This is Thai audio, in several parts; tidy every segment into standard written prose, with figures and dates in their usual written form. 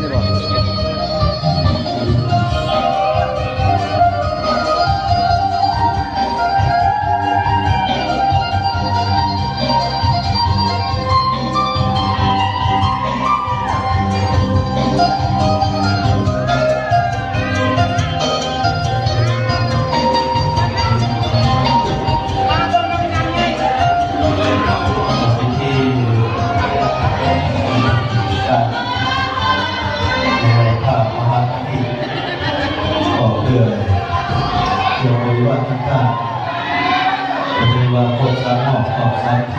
นี่บ่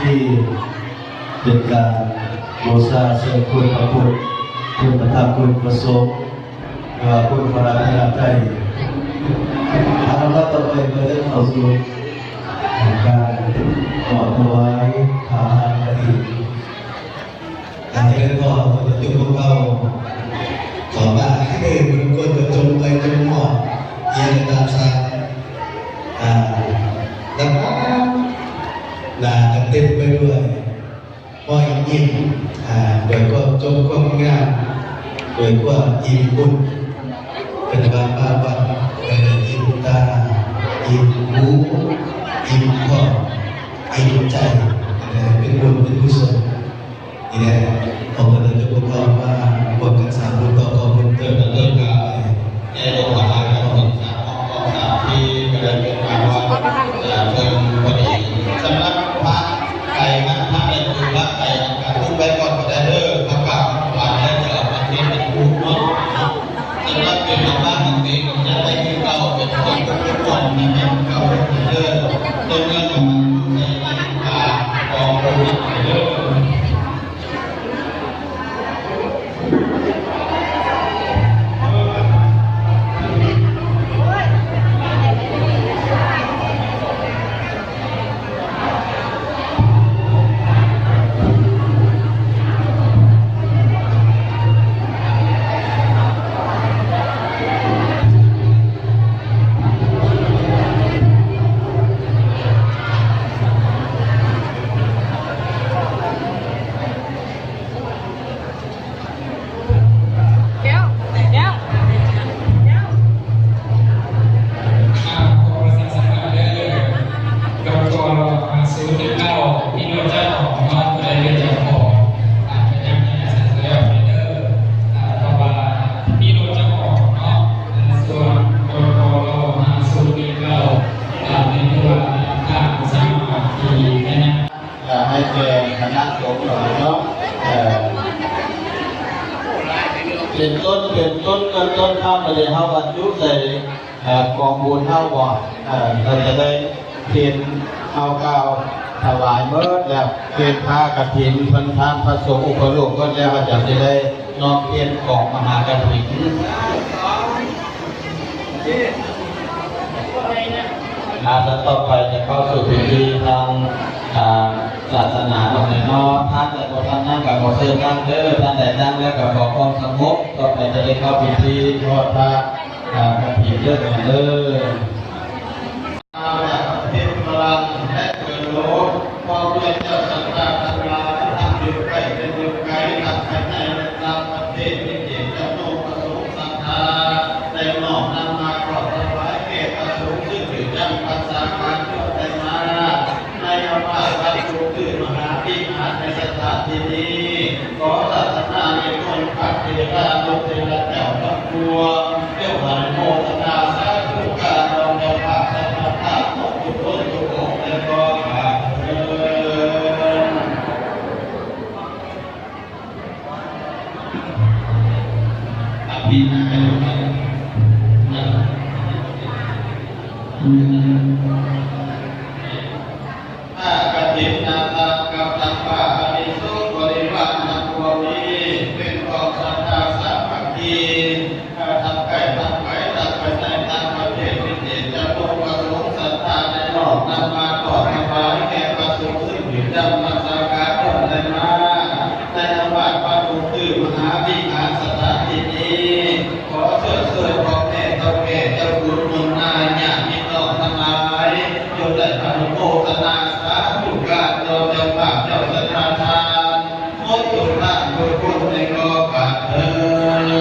ที่เป็นการบูชาเชิญคุณพระพุทธคุณพระธรรมคุณพระสงฆ์ว่าคุณพระรัตนตรัยอาลัยต่อไปเมื่อได้เข้าสู่การขอถวายทานกฐินอันนี้ก็จะจุดพวกเราขอว่าให้บุญกุศลจงไปจงหมดเยี่ยมตามสายแล้วลาเต็มไปด้วยพอยิ้มโดยก็จงความงามโดยว่ายิ้มบุญเป็นบางวันยิ้มตายิ้มหูยิ้มคอยิ้มใจเป็นบุญเป็นกุศลนี่แหละของเราจะพูดว่าบทการสามบุญต่อบุญเติมเติมกายในโลกธรรมะของสามของสามที่กำลังเป็นการว่าเติมพอดีสำหรับพระไก่มันพระในคือพระไก่การพูดไปก่อนก็ได้เด้อพระกราบหวานได้จะเอาประเทศเป็นผู้เนาะสำหรับเป็นบ้านของเองจะได้ที่เก่าเป็นคนทุกคนมีเป็นเก่าเด้อเติมเงินกับมันในกองโปรยเด้อให้แก่คณะสงฆ์เนาะเป็นต้นข้ามไปเลยเท่าบรรจุใส่กองบุญเท่าบ่เราจะได้เทียนเอาเก่าถวายเมื่อแล้วเทียนผ้ากฐินพันธานพระสงฆ์อุปโลกก็แล้วจะได้น้อมเทียนกองมหากฐินต่อไปจะเข้าสู่พิธีทางศาสนาตรงนี้เนาะท่านแต่พอท่านนั่งกับขอเชิญนั่งเด้อท่านแต่นั่งแล้วกับขอความสงบต่อไปจะได้เข้าพิธีทอดพระกฐินเด้อเด้ออาเทพพลังและเกิดโลกพอเพื่อเจ้าสัตว์ทั้งหลายทำอยู่ใกล้เป็นอยู่ไกลทำภายในและประเทศที่เจตจำนงประสงค์ศรัทธาได้น้อมนำมาขอถวายแก่ประสงค์ซึ่งอยู่จำพรรษาการเกิดได้มาในอาวาสวัดสุคือมหาวิหารในสถานที่นี้ขอศาสนาในคนขัดเทระลุเทระเจ้าทั้งปวงเจ้าหันโมทนาสาธุการเราเจ้าภาพสัมมาทาของทุกคนทุกองค์และก็ขาดเถิดอภินันทกฐินนาตากับตัมปะอนิสุบริวารนักบวชนี้เป็นกองศรัทธาสามัคคีทำไก่ทำไก่ตัดไปในทางประเทศพิเศษจะลงประสงค์ศรัทธาในหลอกนำมาก่อถวายแก่ประสงค์ซึ่งอยู่จำมาสักการะได้มาในอาวาสพระพุทธมหาวิหารสถานที่นี้ขอเชิญพ่อแม่เฒ่าแก่เจ้าคุณนนายญาติพี่น้องทั้งหลายจงได้อนุโมทนาสาธุการเราเจ้าภาพเจ้าสถานทานมดตุลาบุญคุณในกอขาดเถิด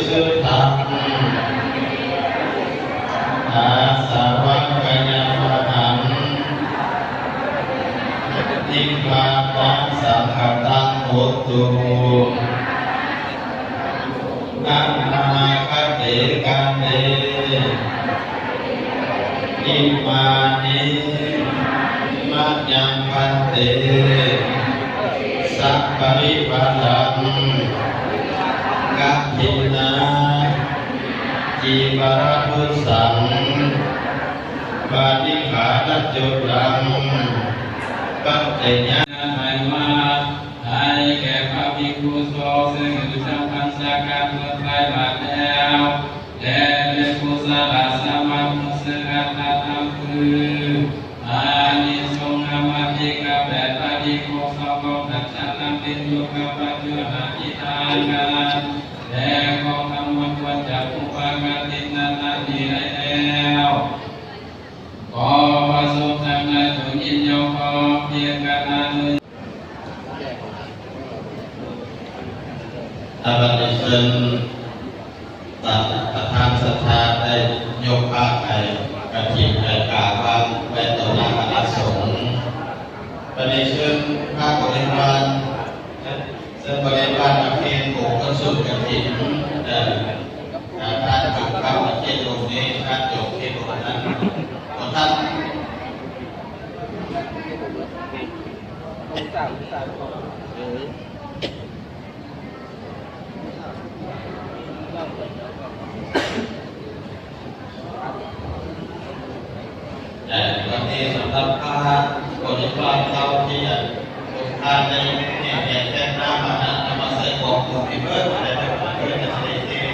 สุทธังอาสาวะกัญญาหังนิพพานังสังฆตังโหตุนัมมาคติกันเตอิมานิมัจยังพันเตสัพพวิปัสสังกัปปินาจีวรพุทธังปาฏิขานัจจุตังปัจเจญาให้มาให้แก่พระภิกษุสงฆ์ซึ่งอยู่จำพรรษาการเมื่อไตรมาสแล้วและเป็นกุศลสามัญซึ่งอัตตาธรรมคืออานิสงส์อมตะกับแปดปฏิโภคของทัจจานังเป็นอยู่กับปัจจุบันทิฏฐานกันและของธรรมควรจักอุปการตินันติได้แล้วขอประสบทางในสุญินโยขอเพียงกันนั้นอาบัติเชิญตัดประธานศรัทธาได้ยกผ้าไก่กระถิ่นไก่กาบางไว้ต่อหน้าคณะสงฆ์ประเดชเชิญผ้าบริวารซึ่งบริวารมาเพียงโบกกระสุนกระถิ่นท่านจุกเข้ามาเทศตรงนี้ท่านจุกที่ตรงนั้นของท่านวันนี้สำหรับพระบริวารเราที่ทุกท่านในเนี่ยแจ้งน้ำมาใส่ของตัวพิเศษอะไรต่างๆเพื่อจะใช้เอง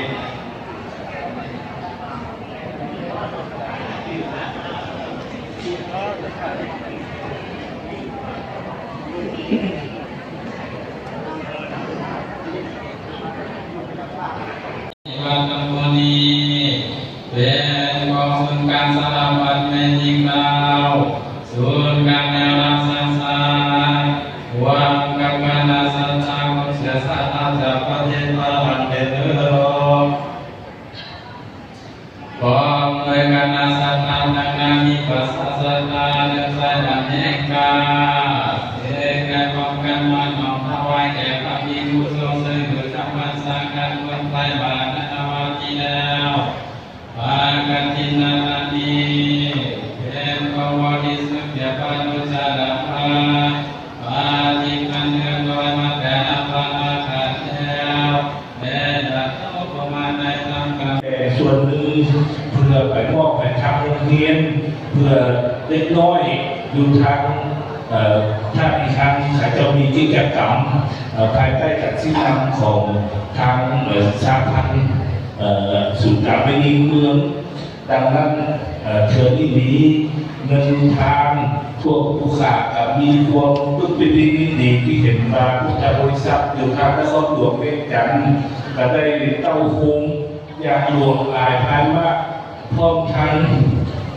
วันธรรมนี้เป็นกองทุนการสลับวันแม่ยิงเราศูนย์การแนวรับสังสารหวังกับการรักษาชาวเชื้อสายจากประเทศตะวันตกพร้อมด้วยการรักษาทางนามีภาษาศาสนาเรื่องสายดันแห่งกาเอกป้องกันมันน้อมถวายแก่พระภิกษุสงฆ์ซึ่งอยู่จำพรรษาการวันไตรมาสนาวาทีแล้วปากันทินานีเป็นภาวะที่สุขเดียบานุจาระพาปาจิกันเนื้อโดยมาแต่ปาอาคาแล้วเป็นดัตโตประมาณในทางการส่วนหนึ่งเพื่อไปมอบไปทำโรงเรียนเพื่อเล็กน้อยอยู่ทางถ้ามีทางเขาจะมีกิจกรรมภายใต้การสิ้นนำของทางสาพันธ์ศูนย์การไปยิงเมืองดังนั้นเชิญที่นี้เงินทางพวกผู้ขากับมีพวกตึกเป็นดีที่เห็นมาพุทธบริษัทอยู่ทางนครหลวงเวียงจันทร์ก็ได้เต้าคงอย่างหลวงหลายพันว่าพร้อมทั้ง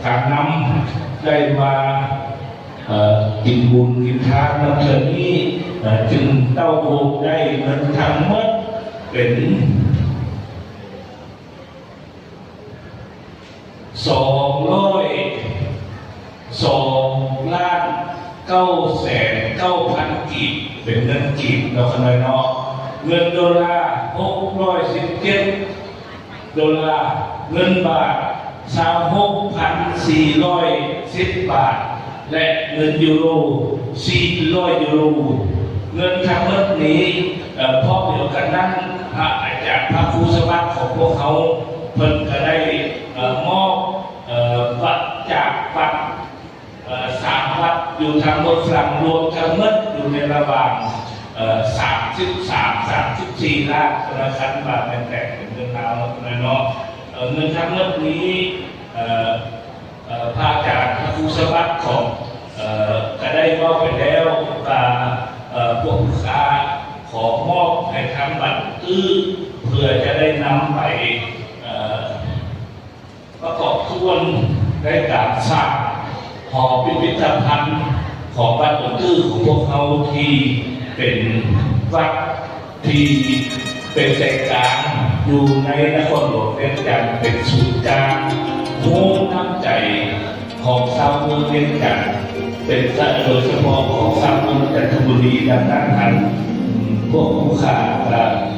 การนำได้มากินบุญกินทานน้ำเชิญนี้จึงเต้าคงได้เงินทั้งหมดเป็น2,2,990,000 กีบเป็นเงินกีบเราขนาดเนาะเงินดอลลาร์617 ดอลลาร์เงินบาท26,410 บาทและเงินยูโร400 ยูโรเงินทั้งหมดนี้พร้อมเดียวกันนั้นพระอาจารย์พระครูสวัสดิ์ของพวกเขาเพิ่นก็ได้มอบวัดจากวัด3 วัดอยู่ทางบนฝั่งรวมทั้งหมดอยู่ในระหว่าง34 ล้านธนาคารบาทเป็นแต่เป็นเงินลาวเนาะเงินทั้งหมดนี้พระอาจารย์พระครูสวัสดิ์ของก็ได้มอบไปแล้วกับพวกผู้ค้าขอมอบให้ทางบัตรเพื่อจะได้นำไปประกอบส่วนได้การสร้างหอพิพิธภัณฑ์ของวัดตื้อของพวกเขาที่เป็นวัดที่เป็นใจกลาง อยู่ในนครหลวงเวียงจันทร์เป็นศูนย์กลางโน้มน้ำใจของชาวเมืองเวียงจันทร์เป็นโดยเฉพาะของชาวเมืองจันทบุรีดังนั้นท่านพวกผู้ข่า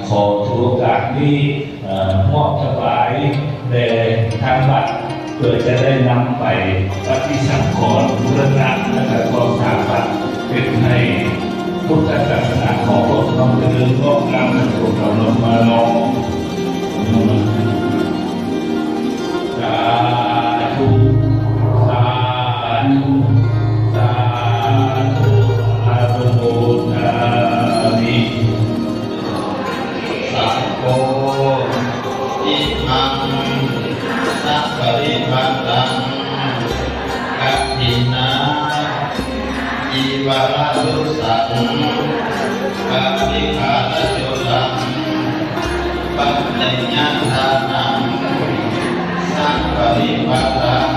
ขอถือโอกาสนี้มอบถวายแด่ทางวัดเพื่อจะได้นำไปปฏิสังขรณ์บูรณะและก่อสร้างวัดเป็นให้พุทธศาสนาของพวกเราเจริญงอกงามพวกเราลงมาลองสาธุสาธุสาธุอาตุโมนามิสัพโพอิมังสัพปริปันตังกัปปินาอิวะระตุสังกัปปิฆาตโยตังปัจจญาทานังสัพปริปันตัง